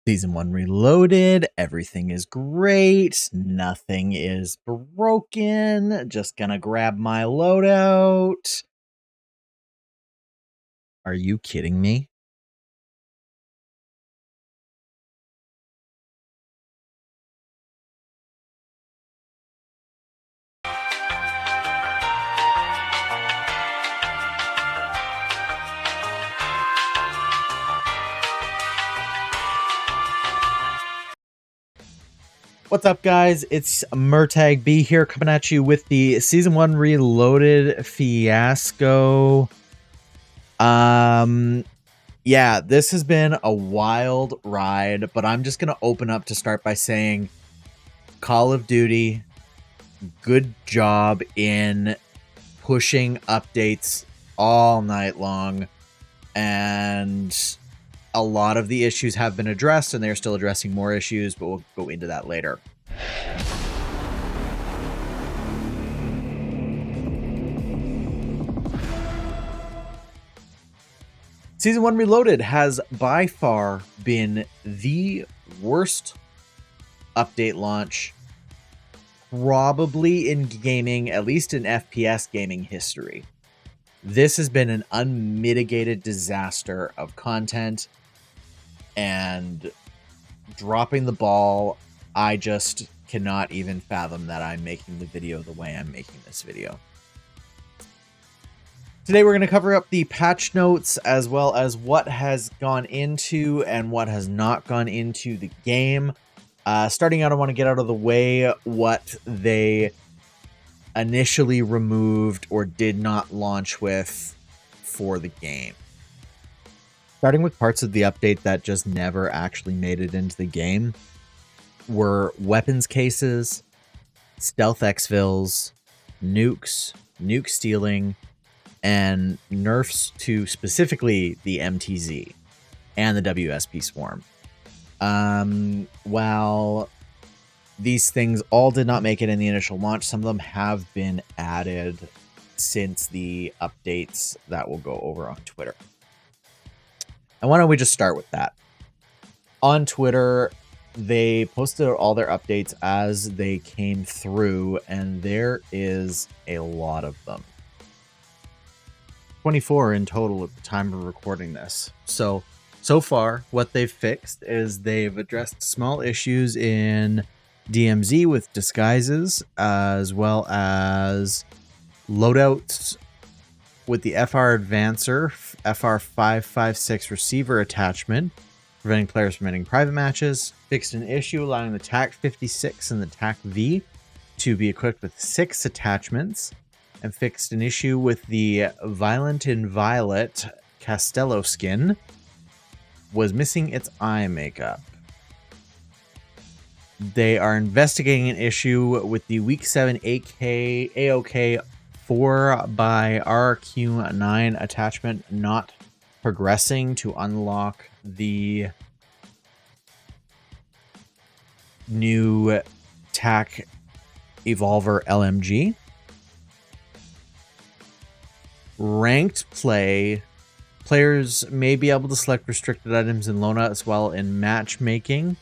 Season 1 reloaded, everything is great, nothing is broken, just gonna grab my loadout. Are you kidding me? What's up, guys? It's Murtag B here, coming at you with the Season 1 Reloaded fiasco. Yeah, this has been a wild ride, but I'm just gonna open up to start by saying Call of Duty, good job in pushing updates all night long, and a lot of the issues have been addressed, and they're still addressing more issues, but we'll go into that later. Season 1 Reloaded has by far been the worst update launch probably in gaming, at least in FPS gaming history. This has been an unmitigated disaster of content and dropping the ball. I just cannot even fathom that I'm making the video the way I'm making this video. Today we're going to cover up the patch notes as well as what has gone into and what has not gone into the game. Starting out, I want to get out of the way what they initially removed or did not launch with for the game. Starting with parts of the update that just never actually made it into the game were weapons cases, stealth exfils, nukes, nuke stealing, and nerfs to specifically the MTZ and the WSP swarm. While these things all did not make it in the initial launch, some of them have been added since the updates that we'll go over on Twitter. And why don't we just start with that? On Twitter, they posted all their updates as they came through, and there is a lot of them. 24 in total at the time of recording this. So far, what they've fixed is they've addressed small issues in DMZ with disguises, as well as loadouts with the FR Advancer, FR556 receiver attachment, preventing players from entering private matches, fixed an issue allowing the TAC 56 and the TAC V to be equipped with 6 attachments, and fixed an issue with the Violent in Violet Castello skin, was missing its eye makeup. They are investigating an issue with the Week 7 AK AOK 4x RQ9 attachment not progressing to unlock the new TAC Evolver LMG. Ranked play, players may be able to select restricted items in Lona as well in matchmaking.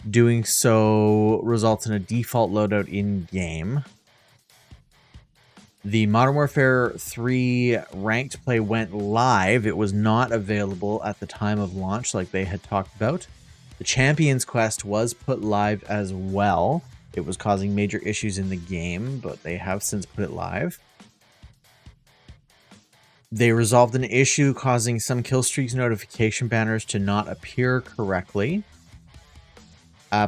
Doing so results in a default loadout in-game. The Modern Warfare 3 ranked play went live. It was not available at the time of launch like they had talked about. The Champions Quest was put live as well. It was causing major issues in the game, but they have since put it live. They resolved an issue causing some kill streaks notification banners to not appear correctly.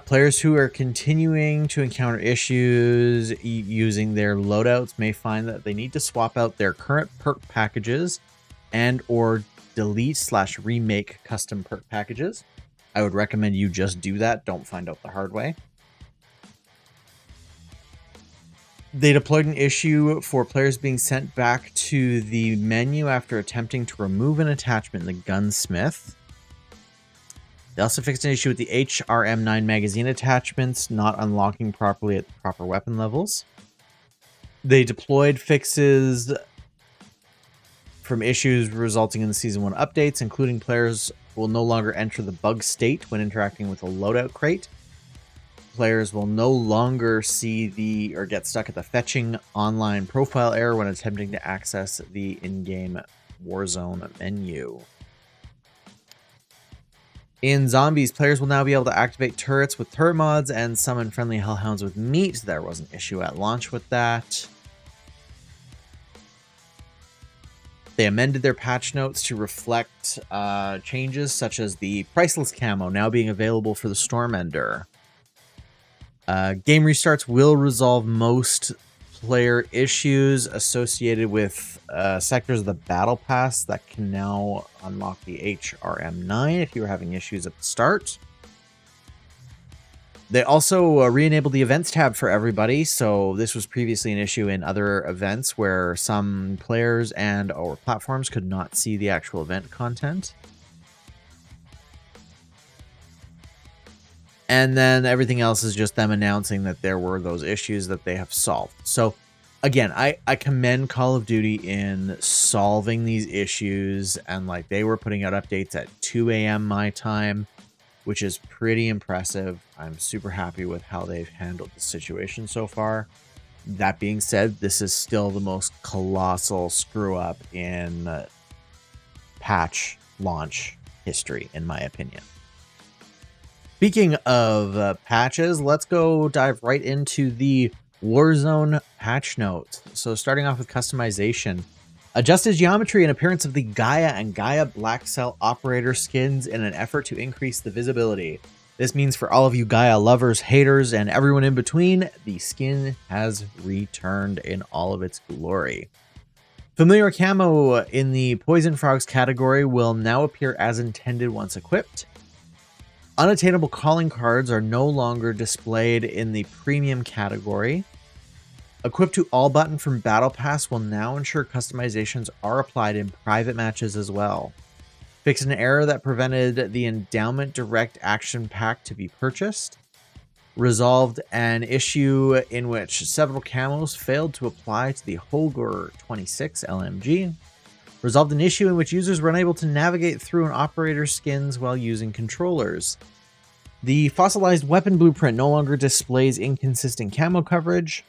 Players who are continuing to encounter issues using their loadouts may find that they need to swap out their current perk packages and or delete/remake custom perk packages. I would recommend you just do that. Don't find out the hard way. They deployed an issue for players being sent back to the menu after attempting to remove an attachment in the gunsmith. They also fixed an issue with the HRM9 magazine attachments not unlocking properly at proper weapon levels. They deployed fixes from issues resulting in the Season 1 updates, including players will no longer enter the bug state when interacting with a loadout crate. Players will no longer see or get stuck at the fetching online profile error when attempting to access the in-game Warzone menu. In Zombies, players will now be able to activate turrets with turret mods and summon friendly hellhounds with meat. There was an issue at launch with that. They amended their patch notes to reflect changes such as the priceless camo now being available for the Stormender. Game restarts will resolve most player issues associated with sectors of the Battle Pass that can now unlock the HRM9 if you were having issues at the start. They also re-enabled the events tab for everybody, so this was previously an issue in other events where some players and or platforms could not see the actual event content. And then everything else is just them announcing that there were those issues that they have solved. So again, I commend Call of Duty in solving these issues, and like they were putting out updates at 2 a.m. my time, which is pretty impressive. I'm super happy with how they've handled the situation so far. That being said, this is still the most colossal screw up in patch launch history, in my opinion. Speaking of patches, let's go dive right into the Warzone patch notes. So starting off with customization. Adjusted geometry and appearance of the Gaia and Gaia Black Cell operator skins in an effort to increase the visibility. This means for all of you Gaia lovers, haters, and everyone in between, the skin has returned in all of its glory. Familiar camo in the Poison Frogs category will now appear as intended once equipped. Unattainable calling cards are no longer displayed in the premium category. Equip to all button from Battle Pass will now ensure customizations are applied in private matches as well. Fix an error that prevented the Endowment Direct Action Pack to be purchased. Resolved an issue in which several camos failed to apply to the Holger 26 LMG. Resolved an issue in which users were unable to navigate through an operator's skins while using controllers. The fossilized weapon blueprint no longer displays inconsistent camo coverage.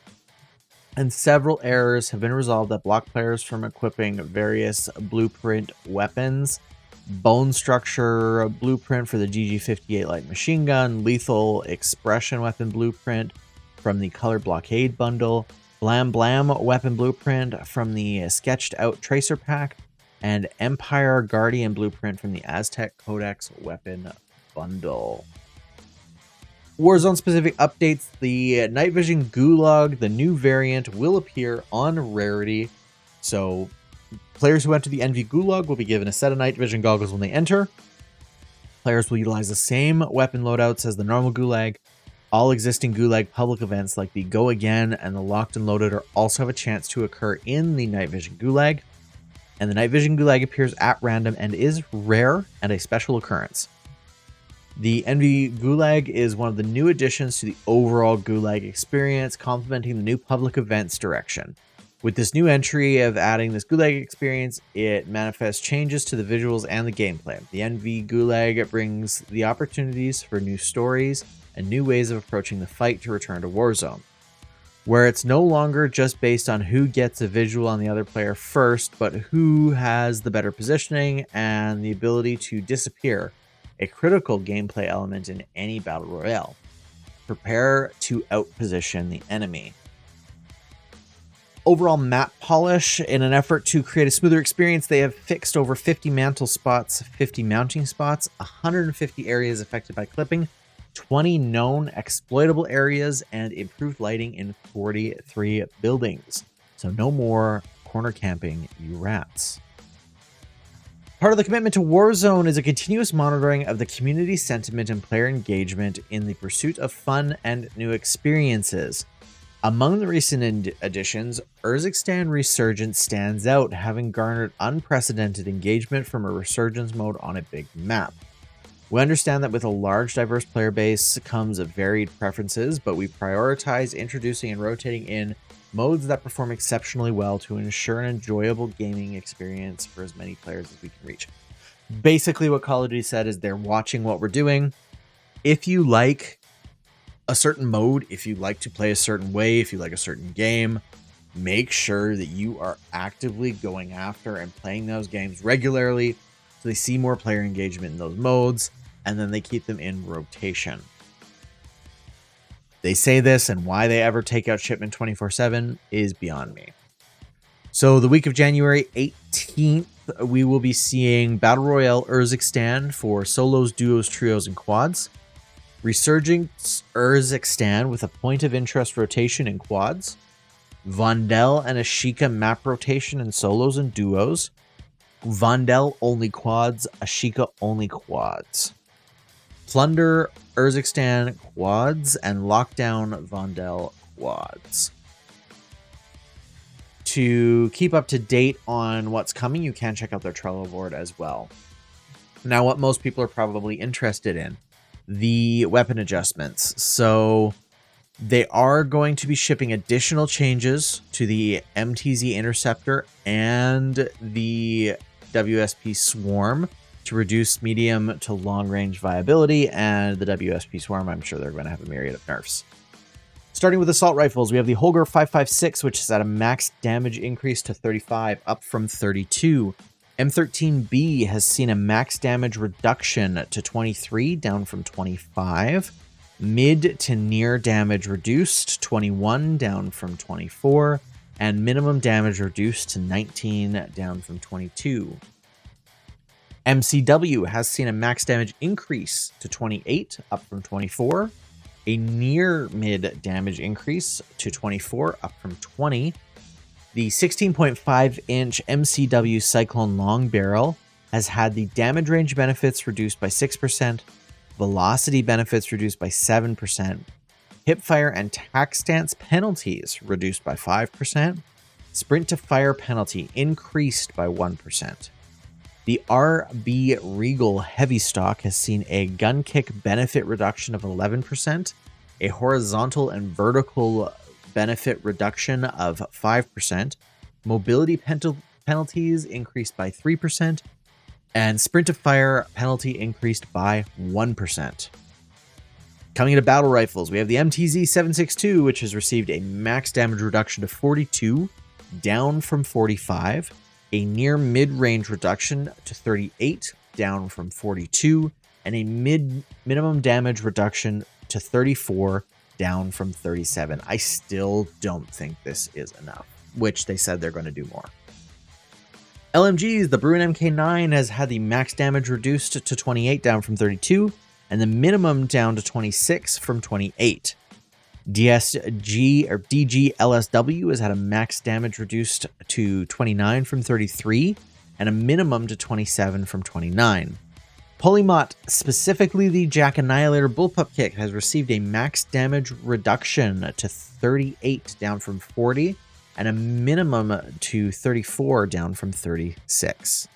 And several errors have been resolved that block players from equipping various blueprint weapons. Bone structure blueprint for the GG58 light machine gun, lethal expression weapon blueprint from the color blockade bundle, blam blam weapon blueprint from the sketched out tracer pack, and Empire Guardian blueprint from the Aztec Codex weapon bundle. Warzone specific updates: the night vision gulag, the new variant, will appear on rarity. So players who enter the NV gulag will be given a set of night vision goggles when they enter. Players will utilize the same weapon loadouts as the normal gulag. All existing gulag public events like the Go Again and the Locked and Loaded also have a chance to occur in the night vision gulag. And the night vision gulag appears at random and is rare and a special occurrence. The NV Gulag is one of the new additions to the overall Gulag experience, complementing the new public events direction. With this new entry of adding this Gulag experience, it manifests changes to the visuals and the gameplay. The NV Gulag brings the opportunities for new stories and new ways of approaching the fight to return to Warzone, where it's no longer just based on who gets a visual on the other player first, but who has the better positioning and the ability to disappear, a critical gameplay element in any battle royale. Prepare to outposition the enemy. Overall map polish. In an effort to create a smoother experience, they have fixed over 50 mantle spots, 50 mounting spots, 150 areas affected by clipping, 20 known exploitable areas, and improved lighting in 43 buildings. So no more corner camping, you rats. Part of the commitment to Warzone is a continuous monitoring of the community sentiment and player engagement in the pursuit of fun and new experiences. Among the recent additions, Urzikstan Resurgence stands out, having garnered unprecedented engagement from a resurgence mode on a big map. We understand that with a large, diverse player base comes varied preferences, but we prioritize introducing and rotating in modes that perform exceptionally well to ensure an enjoyable gaming experience for as many players as we can reach. Basically, what Call of Duty said is they're watching what we're doing. If you like a certain mode, if you like to play a certain way, if you like a certain game, make sure that you are actively going after and playing those games regularly so they see more player engagement in those modes, and then they keep them in rotation. They say this, and why they ever take out shipment 24/7 is beyond me. So the week of January 18th, we will be seeing Battle Royale Urzikstan for solos, duos, trios, and quads. Resurgence Urzikstan with a point of interest rotation in quads. Vondel and Ashika map rotation in solos and duos. Vondel only quads, Ashika only quads. Plunder Urzikstan quads and Lockdown Vondel quads. To keep up to date on what's coming, you can check out their Trello board as well. Now, what most people are probably interested in, the weapon adjustments. So they are going to be shipping additional changes to the MTZ Interceptor and the WSP Swarm to reduce medium to long range viability, and the WSP Swarm, I'm sure they're going to have a myriad of nerfs. Starting with assault rifles, we have the Holger 5.56, which is at a max damage increase to 35, up from 32. M13B has seen a max damage reduction to 23, down from 25. Mid to near damage reduced, 21, down from 24. And minimum damage reduced to 19, down from 22. MCW has seen a max damage increase to 28, up from 24. A near mid damage increase to 24, up from 20. The 16.5 inch MCW Cyclone Long Barrel has had the damage range benefits reduced by 6%, velocity benefits reduced by 7%, hipfire and tack stance penalties reduced by 5%, sprint to fire penalty increased by 1%. The RB Regal Heavy Stock has seen a gun kick benefit reduction of 11%, a horizontal and vertical benefit reduction of 5%, mobility penalties increased by 3%, and sprint to fire penalty increased by 1%. Coming into battle rifles, we have the MTZ 762, which has received a max damage reduction to 42, down from 45, a near mid-range reduction to 38, down from 42, and a minimum damage reduction to 34, down from 37. I still don't think this is enough, which they said they're going to do more. LMGs, the Bruin MK9 has had the max damage reduced to 28, down from 32, and the minimum down to 26 from 28. DSG or DG LSW has had a max damage reduced to 29 from 33 and a minimum to 27 from 29. Polymot, specifically the Jack Annihilator Bullpup Kick, has received a max damage reduction to 38, down from 40, and a minimum to 34, down from 36.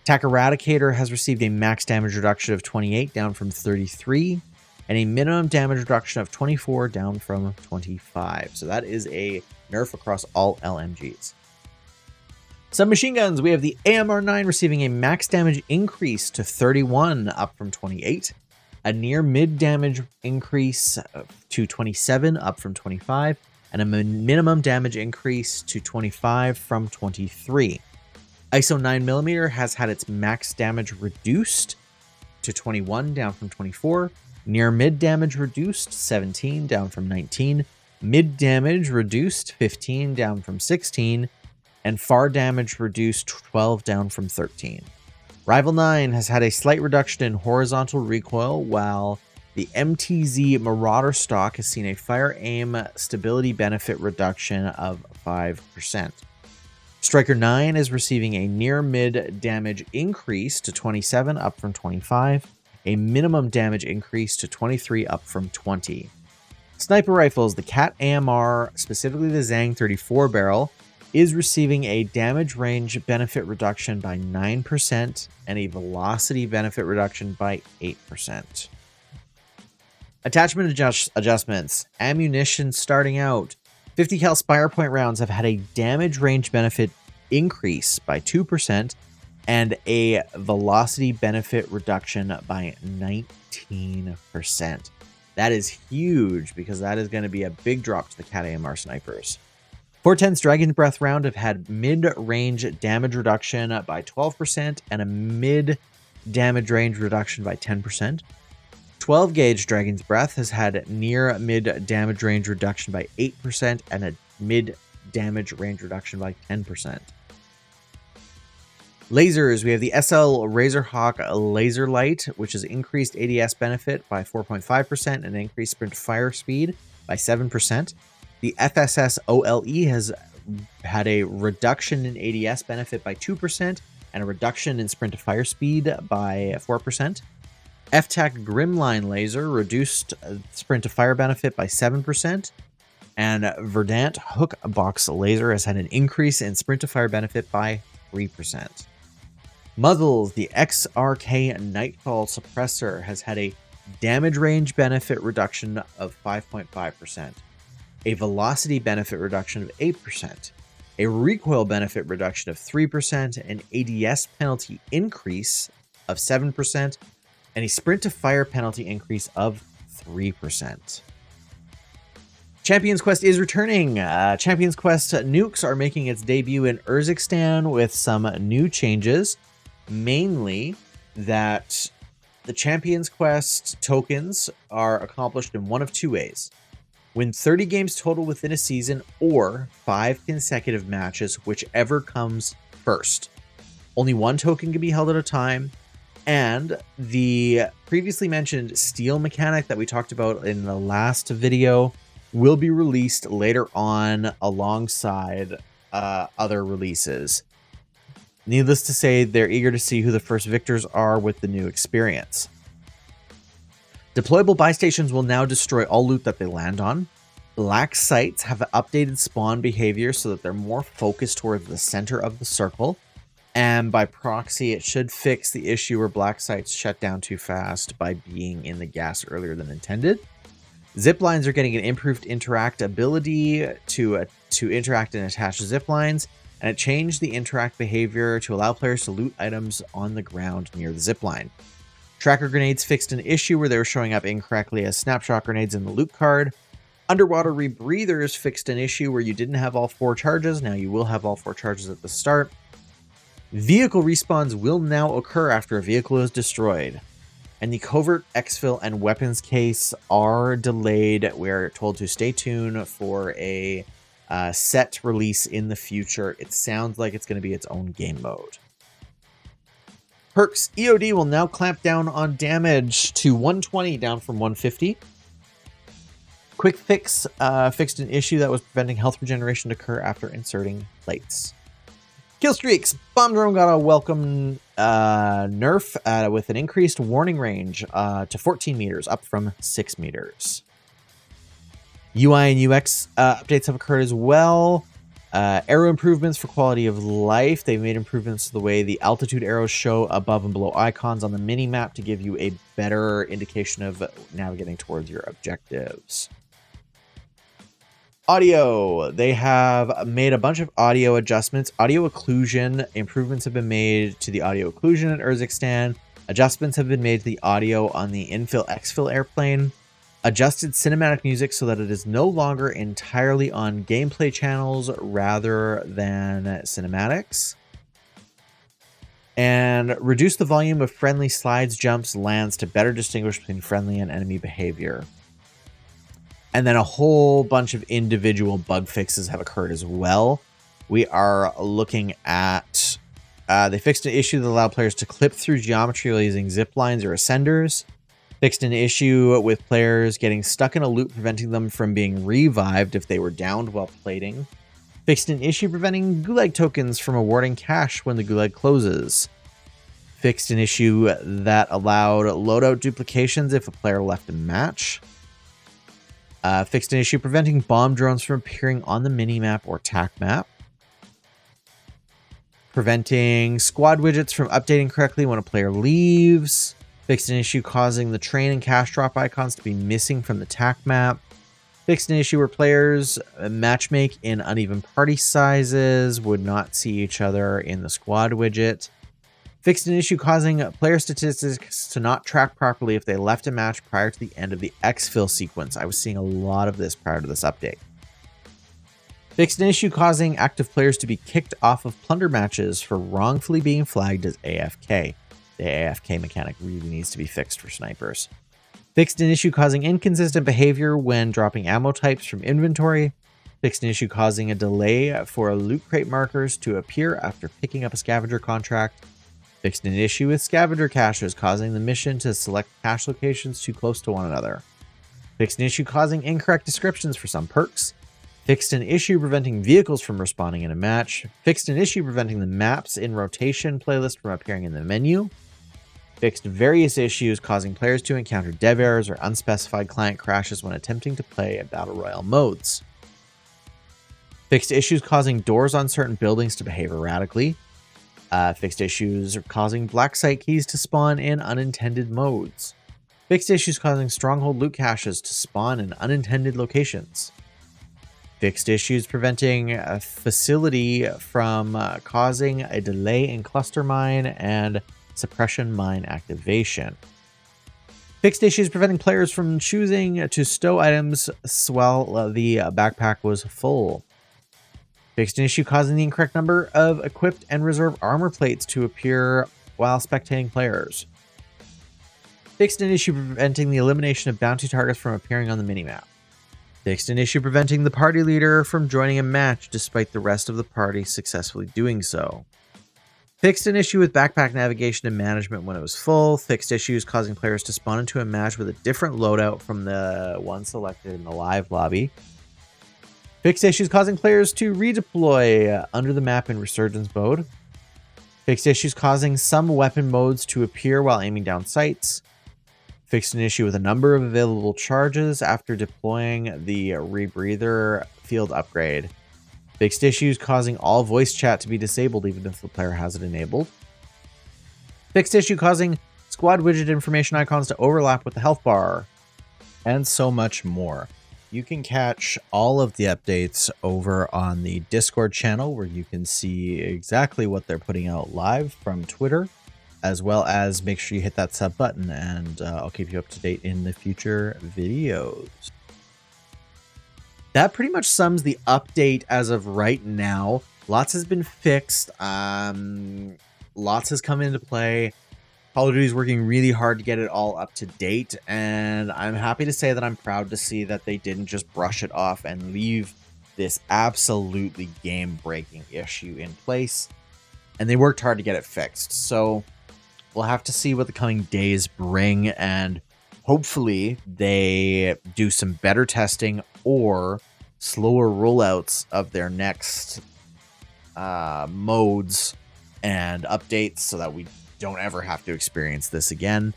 Tac Eradicator has received a max damage reduction of 28, down from 33, and a minimum damage reduction of 24, down from 25. So that is a nerf across all LMGs. Submachine Guns, we have the AMR9 receiving a max damage increase to 31, up from 28. A near mid damage increase to 27, up from 25. And a minimum damage increase to 25 from 23. ISO 9mm has had its max damage reduced to 21, down from 24. Near mid damage reduced 17, down from 19. Mid damage reduced 15, down from 16. And far damage reduced 12, down from 13. Rival 9 has had a slight reduction in horizontal recoil, while the MTZ Marauder stock has seen a fire aim stability benefit reduction of 5%. Striker 9 is receiving a near mid damage increase to 27, up from 25. A minimum damage increase to 23, up from 20. Sniper rifles, the Cat AMR, specifically the Zang 34 barrel, is receiving a damage range benefit reduction by 9% and a velocity benefit reduction by 8%. Attachment adjustments. Ammunition starting out. 50 cal Spire Point rounds have had a damage range benefit increase by 2%, and a velocity benefit reduction by 19%. That is huge because that is going to be a big drop to the Cat AMR snipers. 410's Dragon's Breath round have had mid-range damage reduction by 12% and a mid-damage range reduction by 10%. 12 gauge Dragon's Breath has had near mid-damage range reduction by 8% and a mid-damage range reduction by 10%. Lasers, we have the SL Razorhawk Laser Light, which has increased ADS benefit by 4.5% and increased sprint fire speed by 7%. The FSS OLE has had a reduction in ADS benefit by 2% and a reduction in sprint to fire speed by 4%. FTAC Grimline Laser reduced sprint to fire benefit by 7%. And Verdant Hook Box Laser has had an increase in sprint to fire benefit by 3%. Muzzles, the XRK Nightfall Suppressor has had a damage range benefit reduction of 5.5%, a velocity benefit reduction of 8%, a recoil benefit reduction of 3%, an ADS penalty increase of 7%, and a sprint to fire penalty increase of 3%. Champions Quest is returning. Champions Quest nukes are making its debut in Urzikstan with some new changes. Mainly that the Champions Quest tokens are accomplished in one of two ways. Win 30 games total within a season or 5 consecutive matches, whichever comes first. Only one token can be held at a time. And the previously mentioned steal mechanic that we talked about in the last video will be released later on alongside other releases. Needless to say, they're eager to see who the first victors are with the new experience. Deployable buy stations will now destroy all loot that they land on. Black sites have updated spawn behavior so that they're more focused towards the center of the circle. And by proxy, it should fix the issue where black sites shut down too fast by being in the gas earlier than intended. Zip lines are getting an improved interact ability to interact and attach zip lines. And it changed the interact behavior to allow players to loot items on the ground near the zipline. Tracker grenades fixed an issue where they were showing up incorrectly as snapshot grenades in the loot card. Underwater rebreathers fixed an issue where you didn't have all 4 charges. Now you will have all 4 charges at the start. Vehicle respawns will now occur after a vehicle is destroyed. And the covert exfil and weapons case are delayed. We're told to stay tuned for a set release in the future. It sounds like it's going to be its own game mode. Perks EOD will now clamp down on damage to 120 down from 150. Quick Fix fixed an issue that was preventing health regeneration to occur after inserting plates. Kill streaks. Bomb drone got a welcome nerf with an increased warning range to 14 meters, up from 6 meters. UI and UX updates have occurred as well. Arrow improvements for quality of life. They've made improvements to the way the altitude arrows show above and below icons on the mini-map to give you a better indication of navigating towards your objectives. Audio. They have made a bunch of audio adjustments. Audio occlusion improvements have been made to the audio occlusion at Urzikstan. Adjustments have been made to the audio on the infill-exfil airplane. Adjusted cinematic music so that it is no longer entirely on gameplay channels rather than cinematics. And reduce the volume of friendly slides, jumps, lands to better distinguish between friendly and enemy behavior. And then a whole bunch of individual bug fixes have occurred as well. We are looking at... they fixed an issue that allowed players to clip through geometry while using zip lines or ascenders. Fixed an issue with players getting stuck in a loop, preventing them from being revived if they were downed while plating. Fixed an issue preventing gulag tokens from awarding cash when the gulag closes. Fixed an issue that allowed loadout duplications if a player left a match. Fixed an issue preventing bomb drones from appearing on the minimap or TAC map. Preventing squad widgets from updating correctly when a player leaves. Fixed an issue causing the train and cash drop icons to be missing from the TAC map. Fixed an issue where players matchmake in uneven party sizes, would not see each other in the squad widget. Fixed an issue causing player statistics to not track properly if they left a match prior to the end of the exfil sequence. I was seeing a lot of this prior to this update. Fixed an issue causing active players to be kicked off of plunder matches for wrongfully being flagged as AFK. The AFK mechanic really needs to be fixed for snipers. Fixed an issue causing inconsistent behavior when dropping ammo types from inventory. Fixed an issue causing a delay for loot crate markers to appear after picking up a scavenger contract. Fixed an issue with scavenger caches causing the mission to select cache locations too close to one another. Fixed an issue causing incorrect descriptions for some perks. Fixed an issue preventing vehicles from respawning in a match. Fixed an issue preventing the maps in rotation playlist from appearing in the menu. Fixed various issues causing players to encounter dev errors or unspecified client crashes when attempting to play Battle Royale modes. Fixed issues causing doors on certain buildings to behave erratically. Fixed issues causing black site keys to spawn in unintended modes. Fixed issues causing stronghold loot caches to spawn in unintended locations. Fixed issues preventing a facility from causing a delay in cluster mine and suppression mine activation. Fixed issues preventing players from choosing to stow items while the backpack was full. Fixed an issue causing the incorrect number of equipped and reserve armor plates to appear while spectating players. Fixed an issue preventing the elimination of bounty targets from appearing on the minimap. Fixed an issue preventing the party leader from joining a match despite the rest of the party successfully doing so. Fixed an issue with backpack navigation and management when it was full. Fixed issues causing players to spawn into a match with a different loadout from the one selected in the live lobby. Fixed issues causing players to redeploy under the map in resurgence mode. Fixed issues causing some weapon modes to appear while aiming down sights. Fixed an issue with a number of available charges after deploying the rebreather field upgrade. Fixed issues causing all voice chat to be disabled even if the player has it enabled. Fixed issue causing squad widget information icons to overlap with the health bar. And so much more. You can catch all of the updates over on the Discord channel where you can see exactly what they're putting out live from Twitter, as well as make sure you hit that sub button and I'll keep you up to date in the future videos. That pretty much sums the update as of right now. Lots has been fixed. Lots has come into play. Call of Duty is working really hard to get it all up to date, and I'm happy to say that I'm proud to see that they didn't just brush it off and leave this absolutely game-breaking issue in place, and they worked hard to get it fixed. So we'll have to see what the coming days bring, and hopefully they do some better testing or slower rollouts of their next modes and updates so that we don't ever have to experience this again.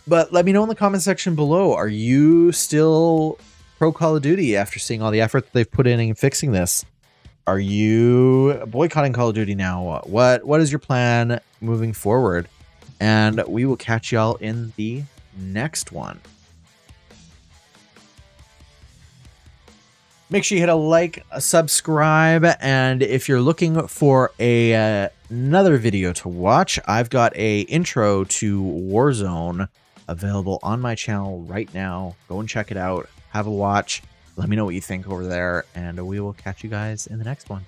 But let me know in the comment section below, are you still pro Call of Duty after seeing all the effort that they've put in fixing this? Are you boycotting Call of Duty now? What is your plan moving forward? And we will catch y'all in the next one. Make sure you hit a like, a subscribe, and if you're looking for another video to watch, I've got a intro to Warzone available on my channel right now. Go and check it out. Have a watch. Let me know what you think over there, and we will catch you guys in the next one.